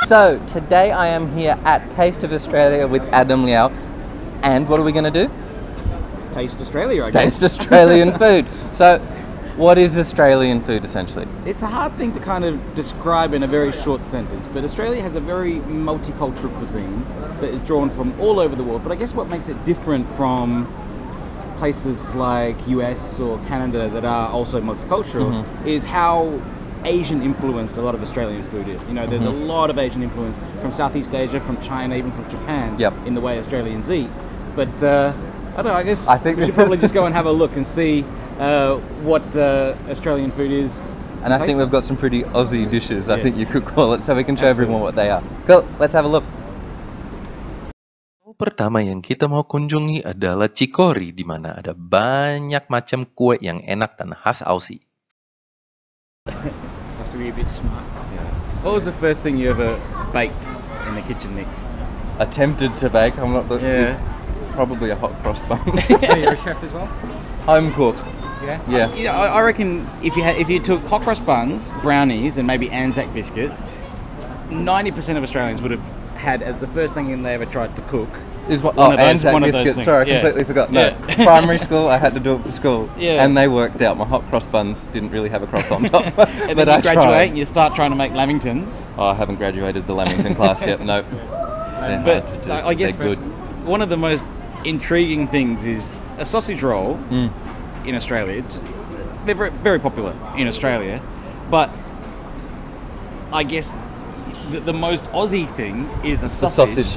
So, today I am here at Taste of Australia with Adam Liaw. And what are we going to do? Taste Australia, I guess. Taste Australian food. So, what is Australian food essentially? It's a hard thing to kind of describe in a very short sentence, but Australia has a very multicultural cuisine that is drawn from all over the world. But I guess what makes it different from places like US or Canada that are also multicultural is how Asian influenced a lot of Australian food is. You know, there's a lot of Asian influence from Southeast Asia, from China, even from Japan in the way Australians eat. But I don't know, I think we should probably just go and have a look and see what Australian food is. And I think we've got some pretty Aussie dishes, I think you could call it, so we can show everyone what they are. Cool, let's have a look. Pertama yang kita mau kunjungi adalah Chicory, di mana ada banyak macam kue yang enak dan khas Aussie. Have to be a bit smart. Yeah. What was the first thing you ever baked in the kitchen, Nick? Attempted to bake. I'm not the probably a hot cross bun. You're a chef as well. Home cook. Yeah. Yeah. I reckon if you took hot cross buns, brownies, and maybe Anzac biscuits, 90% of Australians would have had as the first thing they ever tried to cook. Is what? Anzac biscuits. Sorry, I completely forgot. No, primary school, I had to do it for school, and they worked out. My hot cross buns didn't really have a cross on top. And then you graduate and you start trying to make lamingtons. Oh, I haven't graduated the lamington class yet. No. But I guess one of the most intriguing things is a sausage roll in Australia. They're very, very popular in Australia, but I guess the most Aussie thing is a sausage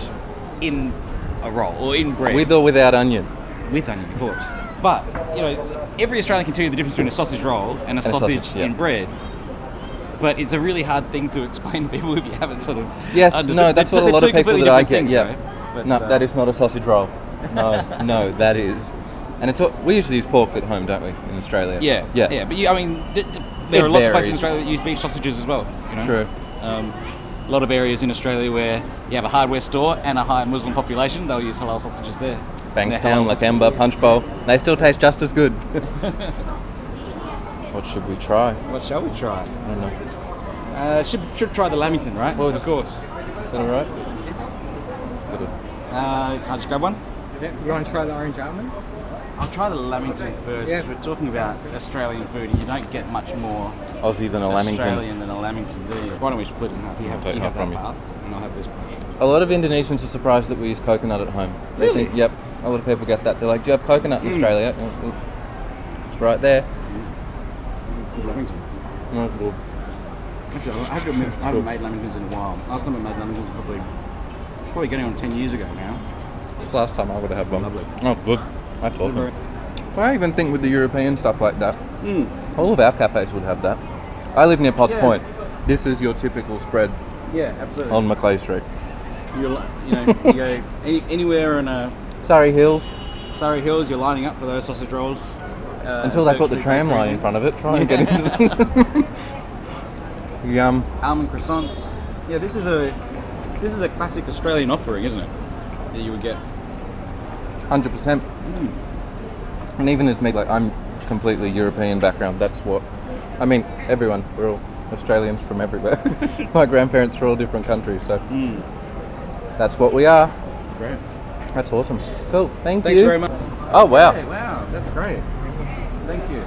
in a roll or in bread. With or without onion? With onion, of course. But, you know, every Australian can tell you the difference between a sausage roll and a sausage in bread. But it's a really hard thing to explain to people if you haven't sort of understood. No, that's what a lot of people that I get, right? But, no, that is not a sausage roll. No, that is. And it's what, we usually use pork at home, don't we, in Australia? Yeah. But I mean, there are lots of places in Australia that use beef sausages as well. You know? True. A lot of areas in Australia where you have a hardware store and a high Muslim population, they'll use halal sausages there. Bankstown, Lakemba, Punch Bowl, they still taste just as good. What should we try? What shall we try? I don't know. Should try the lamington, right? Well, of course. Is that alright? Can I just grab one? You want to try the orange almond? I'll try the lamington first. Yeah. We're talking about Australian food, and you don't get much more Aussie than a lamington. Australian than a lamington, do you? Why don't we split it in half? You have that part, and I'll have this part. A lot of Indonesians are surprised that we use coconut at home. They Really? think, yep, a lot of people get that. They're like, do you have coconut in Australia? It's right there. Good lamington. Well, Actually, I have to admit, I haven't made lamingtons in a while. Last time I made lamingtons was probably getting on 10 years ago now. last time I would have had one. Lovely. Oh, good. That's awesome. I even think with the European stuff like that, all of our cafes would have that. I live near Potts Point. This is your typical spread. Yeah, absolutely. On Macleay Street. You go anywhere in Surrey Hills. Surrey Hills, you're lining up for those sausage rolls. Until they put the tram line in front of it, try and get into them. Yum. Almond croissants. Yeah, this is a classic Australian offering, isn't it? That you would get. 100%. And even as me, like, I'm completely European background. That's what, I mean, everyone. We're all Australians from everywhere. My grandparents are all different countries, so that's what we are. Great. That's awesome. Cool. Thanks you. Thanks very much. Oh wow. Hey, wow, that's great. Thank you.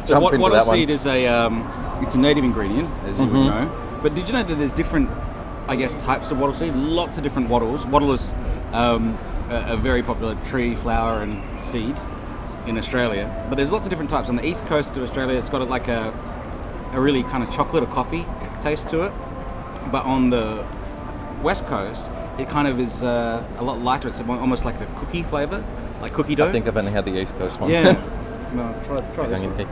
So wattle seed is it's a native ingredient, as you would know. But did you know that there's different, I guess, types of wattle seed? Lots of different wattles. Wattle is a very popular tree, flower, and seed in Australia. But there's lots of different types. On the east coast of Australia, it's got like a really kind of chocolate or coffee taste to it. But on the west coast, it kind of is a lot lighter. It's almost like a cookie flavour, like cookie dough. I think I've only had the east coast one. Yeah. No, try this one.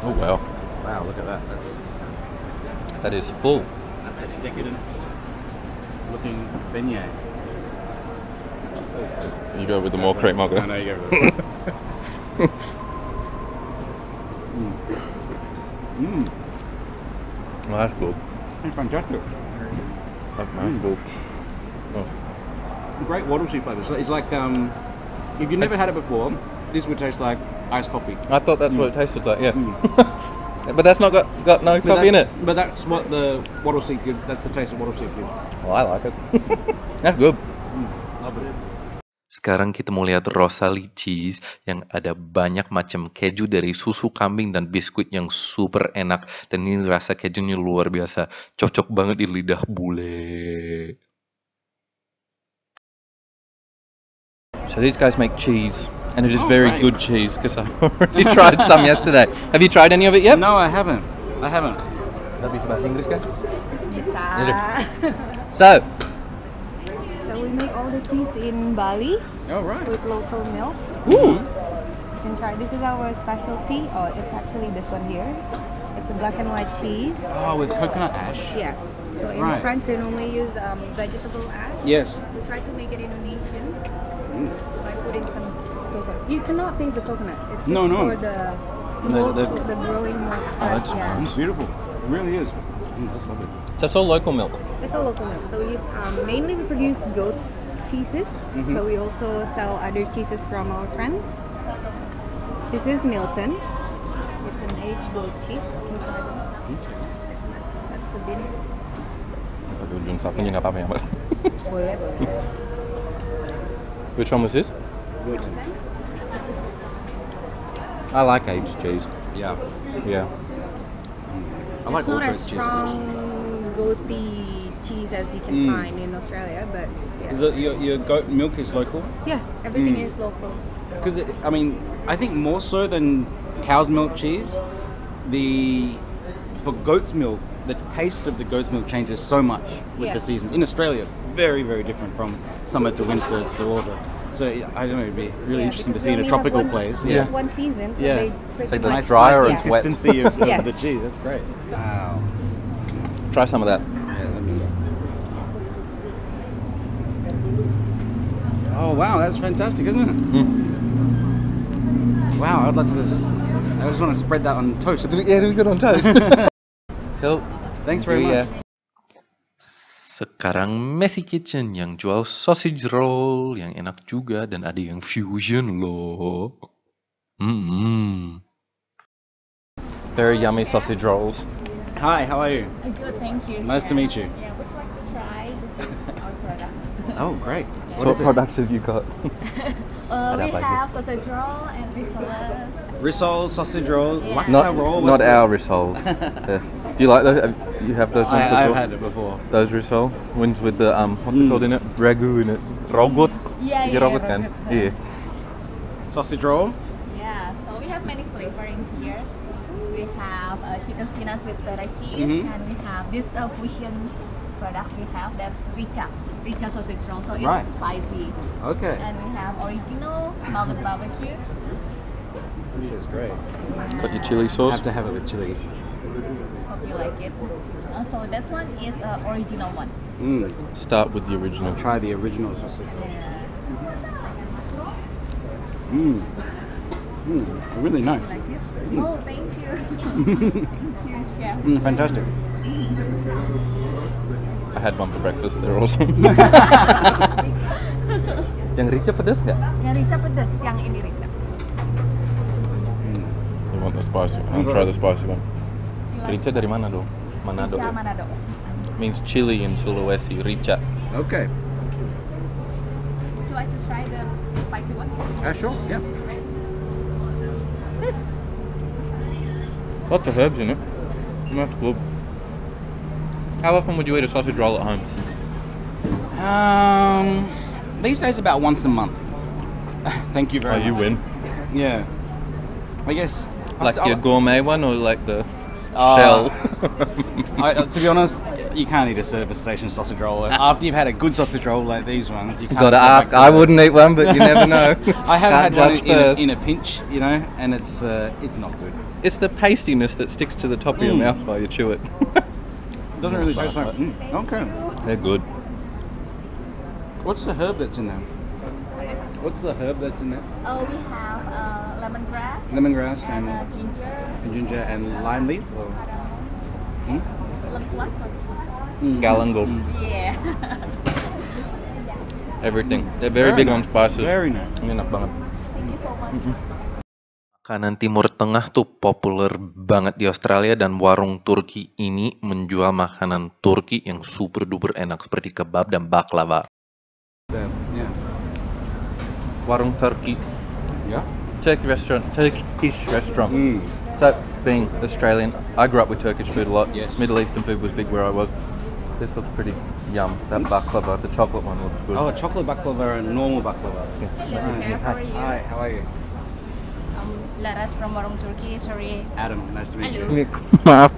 Oh wow. Wow, look at that. That is full. That's a decadent looking beignet. You go with the more cream, I'll go. I know you go with it. Oh, that's good. It's fantastic. That's good. Oh. Great wattle seed flavour. It's like, if you've never had it before, this would taste like iced coffee. I thought that's what it tasted like, yeah. But that's not got no coffee in it. But that's what the AUSSIE gives. That's the taste of AUSSIE gives. Well, I like it. That's good. Love it. Sekarang kita mau lihat Rosalie cheese yang ada banyak macam keju dari susu kambing dan biskuit yang super enak. Dan ini rasa kejunya luar biasa. Cocok banget di lidah bule. So these guys make cheese, and it is very good cheese because I already tried some yesterday. Have you tried any of it yet? No, I haven't. That bisa bahasa Inggris, guys? Bisa. So We make all the cheese in Bali Oh, right. with local milk. ooh, You can try. This is our specialty. Oh, it's actually this one here. It's a black and white cheese. Oh, with coconut ash. Yeah. So in Right. France, they normally use vegetable ash. Yes. We try to make it Indonesian by putting some coconut. You cannot taste the coconut. It's just No. for the milk, the- for the growing milk. that's yeah. It's beautiful. It really is. That's lovely. so it's all local milk. It's all local milk. So we use, mainly we produce goats cheeses. So we also sell other cheeses from our friends. This is Milton. It's an aged goat cheese. You can try that. That's the bin. Pakai ujung sapinya nggak apa-apa ya, Mbak. Boleh. Which one was this? Milton. I like aged cheese. Yeah. Yeah. I like It's all not as goat cheeses. strong goaty cheese as you can find in Australia, but Is yeah. it your goat milk is local? Yeah, everything is local. Because I mean, I think more so than cow's milk cheese, for goat's milk, the taste of the goat's milk changes so much with Yeah. the seasons. In Australia, very very different from summer to winter to autumn. So I don't know, it'd be really Yeah, interesting to because see we in a only have tropical one- place. we Yeah. have one season, so Yeah. they pretty like much drier and nice wet. consistency of Yes. the cheese. That's great. Wow. Try some of that. Yeah, let me. Oh wow, that's fantastic, isn't it? Wow, I just want to spread that on toast. Yeah, do we good on toast? Cool. Thanks very much. Sekarang Messy Kitchen yang jual sausage roll yang enak juga dan ada yang fusion loh. Very yummy sausage rolls. Hi, how are you? Good, thank you. Nice to meet you. Yeah, would you like to try? This is our product. Oh, great. So what products have you got? We like have sausage roll and rissoles. Rissole, sausage roll, Yeah. laksa roll. Not what's our rissoles. Do you like those? You have those ones I've before? had it before. Those risole ones with the what's it called in it? Ragu in it. Rogut. Yeah, You rogut kan? rogut. Yeah. Sausage roll. Yeah, so we have many flavor in here. We have chicken spinach with cheddar cheese, and we have this fusion product we have, that's richa sausage roll. So it's Right. spicy. Okay. And we have original melted barbecue. This is great. Got your chili sauce. Have to have it with chili. Hope you like it. So that one is original one. Start with the original. Try the original sausage roll. Really nice. Like it? Oh, thank you. Thank you, chef. Fantastic. I had one for breakfast. They're awesome. Yang rica pedas nggak? Yang rica pedas, yang ini rica. You want the spicy one? I'll try the spicy one. Rica dari mana dong? Manado. Rica Manado. Means chili in Sulawesi. Rica. Okay. Would you like to try the spicy one? Sure. Yeah. Lots of herbs in it. That's good. How often would you eat a sausage roll at home? These days about once a month. Thank you very much. You win. Yeah. I guess. Like your gourmet one or like the Uh, shell? To be honest, you can't eat a service station sausage roll after you've had a good sausage roll like these ones. You can't Gotta go back ask. to I the- wouldn't eat one, but you never know. I have Can't had one judge first. in a pinch, you know, and it's not good. It's the pastiness that sticks to the top of your mouth while you chew it. Doesn't really taste like. Okay. They're good. What's the herb that's in there? What's the herb that's in there? Oh, we have lemongrass, Lemongrass and and ginger, ginger and lime leaf. Or? lengkuas, what is it? Galangal. Yeah. Everything. They're very big on spices. Very nice. Enak banget. Thank you so much. Makanan Timur Tengah tuh populer banget di Australia dan warung Turki ini menjual makanan Turki yang super duper enak seperti kebab dan baklava. Yeah. Warung Turkey. Yeah. Turkish restaurant. So, being Australian, I grew up with Turkish food a lot. Yes. Middle Eastern food was big where I was. This looks pretty yum. That baklava, the chocolate one looks good. Oh, a chocolate baklava and normal baklava. Hello, chef. How are you? Hi, how are you? Laras from Warung Turkey. Sorry. Adam, nice to meet you. Maaf.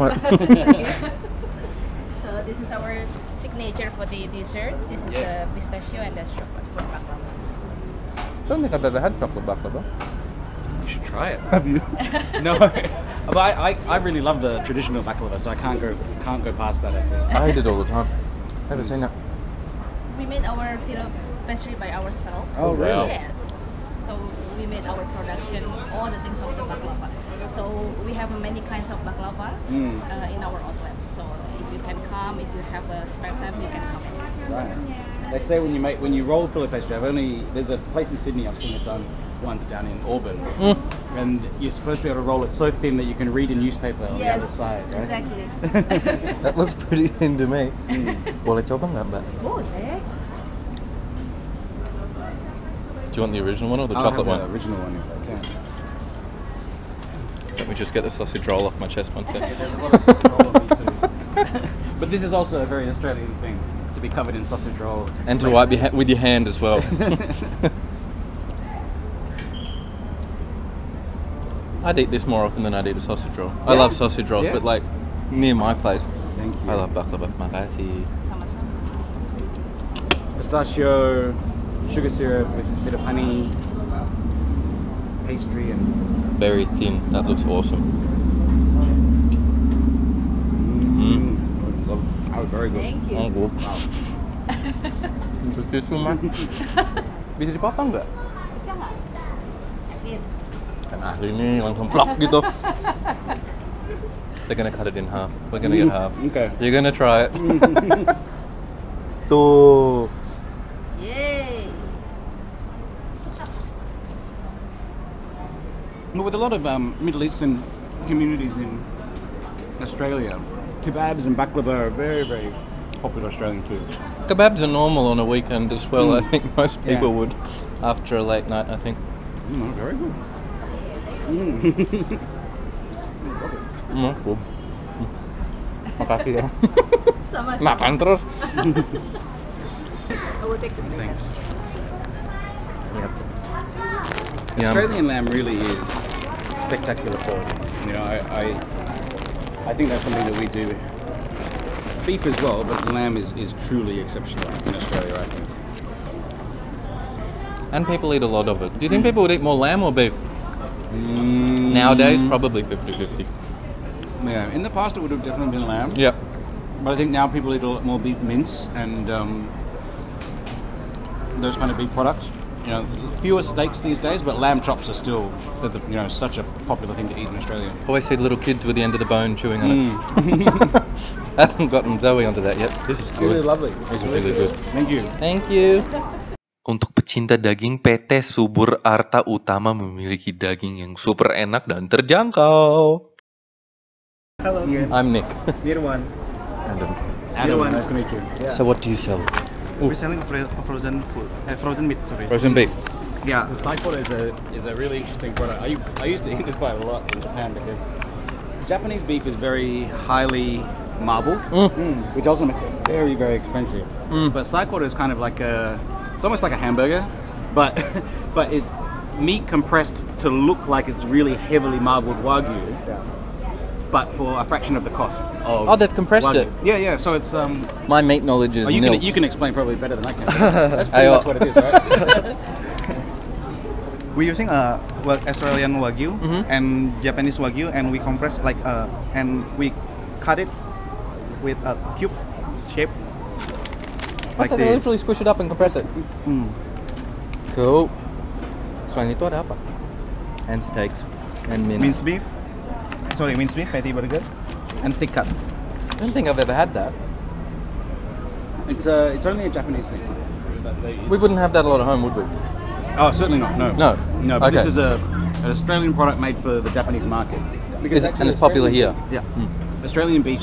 So this is our signature for the dessert. This is the pistachio and the chocolate for baklava. I don't think I've ever had chocolate baklava. You should try it. Have you? No, but I really love the traditional baklava, so I can't go past that actually. I eat it all the time. Never seen that. We made our pillow pastry by ourselves. Oh, really? Yes. So we made our production, all the things of the baklava. So we have many kinds of baklava in our outlets. So if you can come, if you have a spare time, you can come. Right. They say when you roll fillet pastry, there's a place in Sydney I've seen it done once down in Auburn, and you're supposed to be able to roll it so thin that you can read a newspaper on the other side, right? Exactly. That looks pretty thin to me. Boleh coba nggak, Mbak? Boleh. Do you want the original one or the I'll chocolate have one? the original one if I can. Let me just get the sausage roll off my chest one second. There's a lot of sausage roll on me too. But this is also a very Australian thing, to be covered in sausage roll. And to wipe with your hand as well. I'd eat this more often than I'd eat a sausage roll. I love sausage rolls, but like near my place. Thank you. I love baklava. Makasih. Sama-sama. Pistachio, sugar syrup with a bit of honey, pastry and... Very thin. That looks awesome. Oh, very good. Thank you. Oh, good. Begitu, Man. Bisa dipotong nggak? Bisa nggak? Like this. Kan ahli ini langsung plak gitu. They're gonna cut it in half. We're gonna get half. Okay. You're gonna try it. Tuh. Yay! But with a lot of Middle Eastern communities in Australia, kebabs and baklava are very, very popular Australian foods. Kebabs are normal on a weekend as well. I think most people would after a late night. I think. Very good. Cool. Makasih ya. Sama-sama. Makan terus. I will take the drink. Thanks. Yep. Yum. Australian lamb really is spectacular quality. You know, I think that's something that we do. Beef as well, but lamb is truly exceptional in Australia, I think. And people eat a lot of it. Do you think people would eat more lamb or beef? Nowadays, probably 50-50. Yeah, in the past it would have definitely been lamb. Yep. But I think now people eat a lot more beef mince and those kind of beef products. You know, fewer steaks these days, but lamb chops are still, such a popular thing to eat in Australia. Always see little kids with the end of the bone chewing on it. I haven't gotten Zoe onto that yet. This is good. Really lovely. This is really good. Thank you. Thank you. Untuk pecinta daging, PT Subur Arta Utama memiliki daging yang super enak dan terjangkau. Hello again. I'm Nick. Nirwan. Adam. Adam, one. nice to meet you. Yeah. So what do you sell? We're selling frozen food, frozen meat. Sorry. Frozen beef. Yeah. The saikoro is a really interesting product. I used to eat this quite a lot in Japan because Japanese beef is very highly marbled, which also makes it very, very expensive. But saikoro is kind of like it's almost like a hamburger, but but it's meat compressed to look like it's really heavily marbled wagyu. Yeah. But for a fraction of the cost of Oh, they've compressed wagyu. it. Yeah. So it's My meat knowledge is you nil. can explain probably better than I can. That's pretty much what it is, right? We're using Australian wagyu and Japanese wagyu, and we compress and we cut it with a cube shape. Like So they this. literally squish it up and compress it. Cool. Selain itu ada apa? And steaks and mince. Minced beef. Sorry, minced beef, patty burger, and stick cut. I don't think I've ever had that. It's only a Japanese thing. We wouldn't have that a lot at home, would we? Oh, certainly not. No. No. No. But Okay. this is an Australian product made for the Japanese market. Because And it's popular here. Yeah. Australian beef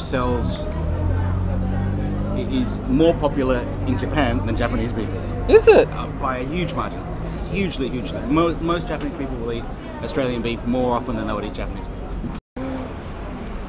is more popular in Japan than Japanese beef is. Is it? By a huge margin. Hugely. Most Japanese people will eat Australian beef more often than they would eat Japanese beef.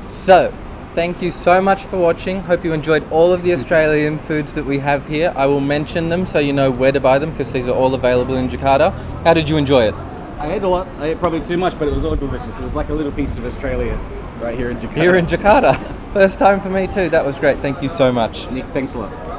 So, thank you so much for watching. Hope you enjoyed all of the Australian foods that we have here. I will mention them so you know where to buy them because these are all available in Jakarta. How did you enjoy it? I ate a lot. I ate probably too much, but it was all delicious. It was like a little piece of Australia right here in Jakarta. Here in Jakarta. First time for me too. That was great. Thank you so much. Nick, thanks a lot.